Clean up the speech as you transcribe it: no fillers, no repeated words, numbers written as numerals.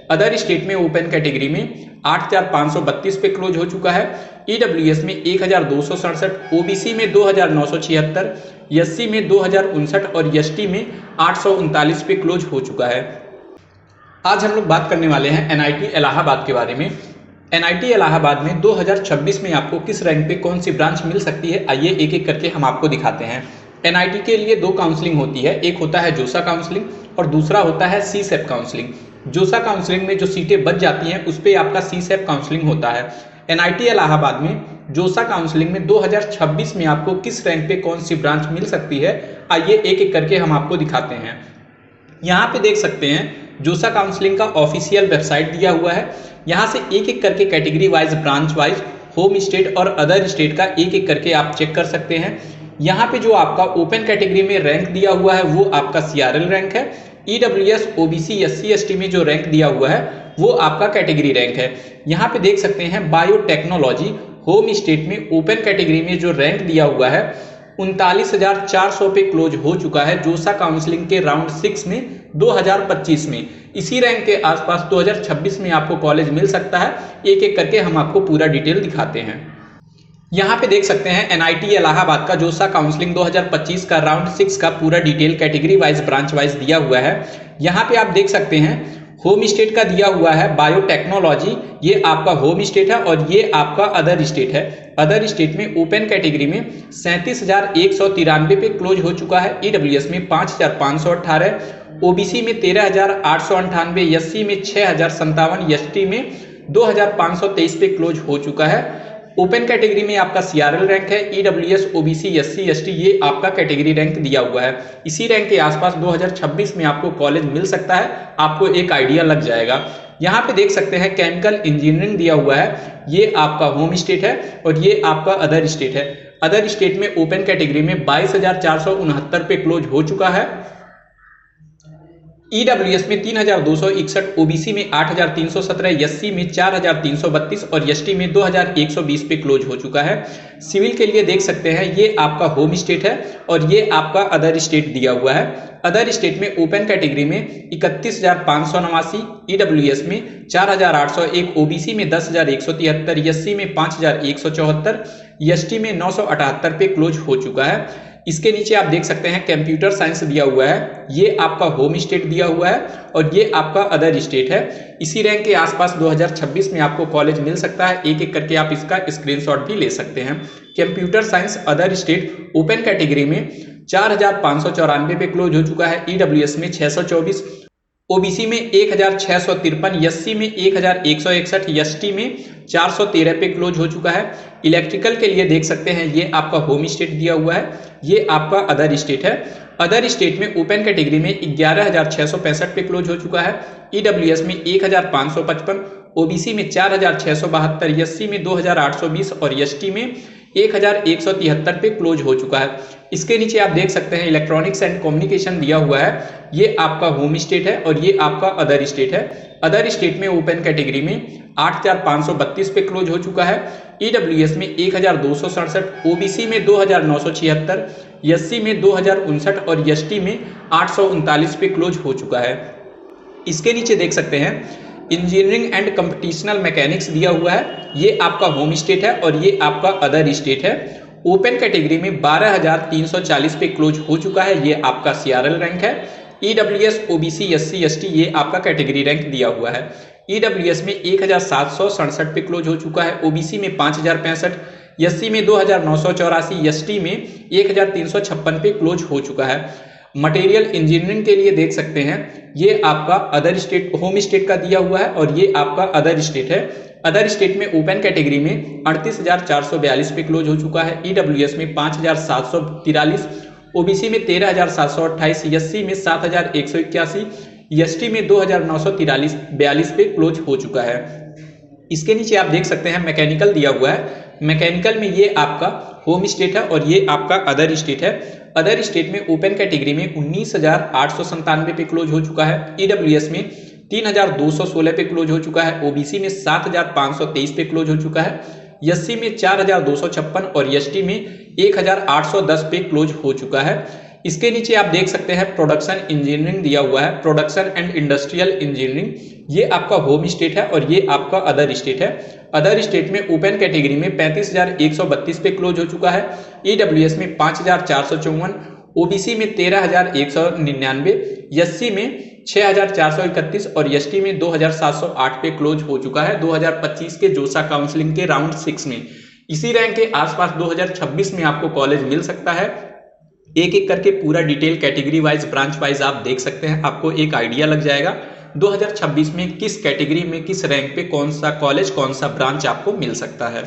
Other state में open category में 8532 पे क्लोज हो चुका है। ईडब्ल्यूएस में 1267, ओबीसी में 2976, एससी में 2059 और एसटी में 839 पे क्लोज हो चुका है। आज हम लोग बात करने वाले हैं एनआईटी इलाहाबाद के बारे में। एनआईटी इलाहाबाद में 2026 में आपको किस रैंक पे कौन सी ब्रांच मिल सकती है, आइए एक एक करके हम आपको दिखाते हैं। एनआईटी के लिए दो काउंसलिंग होती है, एक होता है जोसा काउंसलिंग और दूसरा होता है सीसेप काउंसलिंग। जोसा काउंसलिंग में जो सीटें बच जाती हैं उस पर आपका सीसेप काउंसलिंग होता है। एनआईटी इलाहाबाद में जोसा काउंसलिंग में 2026 में आपको किस रैंक पे कौन सी ब्रांच मिल सकती है, आइए एक एक करके हम आपको दिखाते हैं। यहाँ पे देख सकते हैं जोसा काउंसलिंग का ऑफिशियल वेबसाइट दिया हुआ है। यहाँ से एक एक करके category wise, branch wise, home state और अदर स्टेट का एक एक करके आप चेक कर सकते हैं। यहाँ पे जो आपका ओपन कैटेगरी में रैंक दिया हुआ है वो आपका सीआरएल रैंक है। ईडब्ल्यूएस, ओबीसी, एससी, एसटी में जो रैंक दिया हुआ है वो आपका कैटेगरी रैंक है। यहाँ पे देख सकते हैं बायोटेक्नोलॉजी होम स्टेट में ओपन कैटेगरी में जो रैंक दिया हुआ है 39,400 पे क्लोज हो चुका है जोसा काउंसलिंग के राउंड 6 में 2025 में। इसी रैंक के आसपास 2026 में आपको कॉलेज मिल सकता है। एक एक करके हम आपको पूरा डिटेल दिखाते हैं। यहाँ पे देख सकते हैं एनआईटी इलाहाबाद का जोसा काउंसलिंग 2025 का राउंड 6 का पूरा detail category wise, branch wise दिया हुआ है। यहाँ पे आप देख सकते हैं होम स्टेट का दिया हुआ है बायोटेक्नोलॉजी, ये आपका होम स्टेट है और ये आपका अदर स्टेट है। अदर स्टेट में ओपन कैटेगरी में 37,193 पे क्लोज हो चुका है। ईडब्ल्यूएस में 5,518, ओबीसी में 13,898, एससी में 6,057, एसटी में 2,523 पे क्लोज हो चुका है। ओपन कैटेगरी में आपका सीआरएल रैंक है। ईडब्ल्यूएस, ओबीसी, एससी, एसटी ये आपका कैटेगरी रैंक दिया हुआ है। इसी रैंक के आसपास 2026 में आपको कॉलेज मिल सकता है, आपको एक आइडिया लग जाएगा। यहाँ पे देख सकते हैं केमिकल इंजीनियरिंग दिया हुआ है, ये आपका होम स्टेट है और ये आपका अदर स्टेट है। अदर स्टेट में ओपन कैटेगरी में 22,469 पे क्लोज हो चुका है। ईडब्ल्यूएस में 3,261, ओबीसी में 8,317, एससी में 4,332 और एसटी में 2,120 पे क्लोज हो चुका है। सिविल के लिए देख सकते हैं ये आपका होम स्टेट है और ये आपका अदर स्टेट दिया हुआ है। अदर स्टेट में ओपन कैटेगरी में 31,589, ईडब्ल्यूएस में 4,801, ओबीसी में 10,173, एससी में 5,174, एसटी में 978 पे क्लोज हो चुका है। इसके नीचे आप देख सकते हैं कंप्यूटर साइंस दिया हुआ है, ये आपका होम स्टेट दिया हुआ है और ये आपका अदर स्टेट है। इसी रैंक के आसपास 2026 में आपको कॉलेज मिल सकता है। एक एक करके आप इसका स्क्रीनशॉट भी ले सकते हैं। Computer science other state open category में 4,594 पे क्लोज हो चुका है। ईडब्ल्यूएस में 624, ओबीसी में 1,653, एससी में 1,161, एसटी में 413 पे क्लोज हो चुका है। इलेक्ट्रिकल के लिए देख सकते हैं ये आपका होम स्टेट दिया हुआ है, ये आपका अदर स्टेट है। अदर स्टेट में ओपन कैटेगरी में 11,665 पे क्लोज हो चुका है। ईडब्ल्यूएस में 1,555, ओबीसी में 4,672, एससी में 2,820 और एसटी में 1,173 पे क्लोज हो चुका है। इसके नीचे आप देख सकते हैं इलेक्ट्रॉनिक्स एंड कम्युनिकेशन दिया हुआ है, ये आपका होम स्टेट है और ये आपका अदर स्टेट है। अदर स्टेट में ओपन कैटेगरी में 8,532 पे क्लोज हो चुका है। ईडब्ल्यूएस में 1,267, ओबीसी में 2,976, एससी में 2,059 और एसटी में 839 पे क्लोज हो चुका है। इसके नीचे देख सकते हैं इंजीनियरिंग एंड कंप्यूटेशनल मैकेनिक्स दिया हुआ है, ये आपका होम स्टेट है और ये आपका अदर स्टेट है। ओपन कैटेगरी में 12,340 पे क्लोज हो चुका है, ये आपका सीआरएल रैंक है। ईडब्ल्यूएस, ओबीसी, एससी, एसटी ये आपका कैटेगरी रैंक दिया हुआ है। ईडब्ल्यूएस में 1,767 पे क्लोज हो चुका है, ओबीसी में 5,065, एससी में 2,984, एसटी में 1,356 पे क्लोज हो चुका है। मटेरियल इंजीनियरिंग के लिए देख सकते हैं ये आपका अदर स्टेट होम स्टेट का दिया हुआ है और ये आपका अदर स्टेट है। अदर स्टेट में ओपन कैटेगरी में 38,442 पे क्लोज हो चुका है। ईडब्ल्यूएस में 5,743, ओबीसी में 13,728, एससी में 7,181, एसटी में 2,942 पे क्लोज हो चुका है। इसके नीचे आप देख सकते हैं मैकेनिकल दिया हुआ है, मैकेनिकल में ये आपका होम स्टेट है और ये आपका अदर स्टेट है। अदर स्टेट में ओपन कैटेगरी में 19,897 पे क्लोज हो चुका है। ईडब्ल्यूएस में 3,216 पे क्लोज हो चुका है। ओबीसी में 7,523 पे क्लोज हो चुका है। एससी में 4,256 और एसटी में 1,810 पे क्लोज हो चुका है। इसके नीचे आप देख सकते हैं प्रोडक्शन इंजीनियरिंग दिया हुआ है, प्रोडक्शन एंड इंडस्ट्रियल इंजीनियरिंग, ये आपका होम स्टेट है और ये आपका अदर स्टेट है। अदर स्टेट में ओपन कैटेगरी में 35,132 पे क्लोज हो चुका है, ईडब्ल्यूएस में 5,454, ओबीसी में 13,199, एससी में 6,431 और एसटी में 2,708 पे क्लोज हो चुका है 2025 के जोसा काउंसलिंग के राउंड 6 में। इसी रैंक के आसपास 2026 में आपको कॉलेज मिल सकता है। एक एक करके पूरा detail category wise branch wise आप देख सकते हैं, आपको एक आइडिया लग जाएगा 2026 में किस कैटेगरी में किस रैंक पे कौन सा कॉलेज कौन सा ब्रांच आपको मिल सकता है।